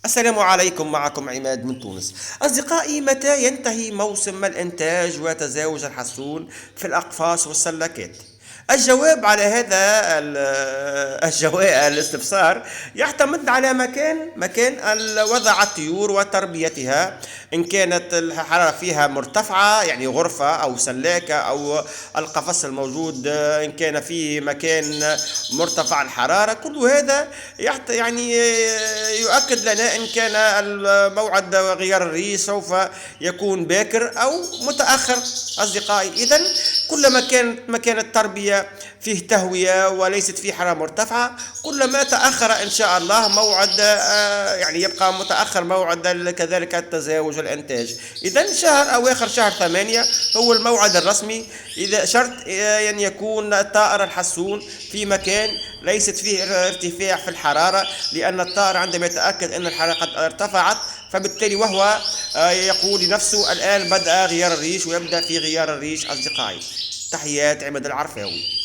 السلام عليكم، معكم عماد من تونس. أصدقائي، متى ينتهي موسم الإنتاج وتزاوج الحصون في الأقفاص والسلكات؟ الجواب على هذا الاستفسار يعتمد على مكان وضع الطيور وتربيتها. إن كانت الحرارة فيها مرتفعة، يعني غرفة أو سلاكة أو القفص الموجود، إن كان فيه مكان مرتفع الحرارة، كل هذا يعني يؤكد لنا إن كان الموعد غيار الريش سوف يكون باكر أو متأخر. أصدقائي، إذن كلما كانت التربية فيه تهوية وليست فيه حرارة مرتفعة، كلما تأخر إن شاء الله موعد، يعني يبقى متأخر موعد كذلك التزاوج والإنتاج. إذن شهر أواخر شهر 8 هو الموعد الرسمي، إذا شرط أن يكون الطائر الحسون في مكان ليست فيه ارتفاع في الحرارة، لأن الطائر عندما يتأكد أن الحرارة قد ارتفعت، فبالتالي وهو يقول لنفسه الآن بدأ غيار الريش، ويبدأ في غيار الريش. أصدقائي، تحيات عماد العرفاوي.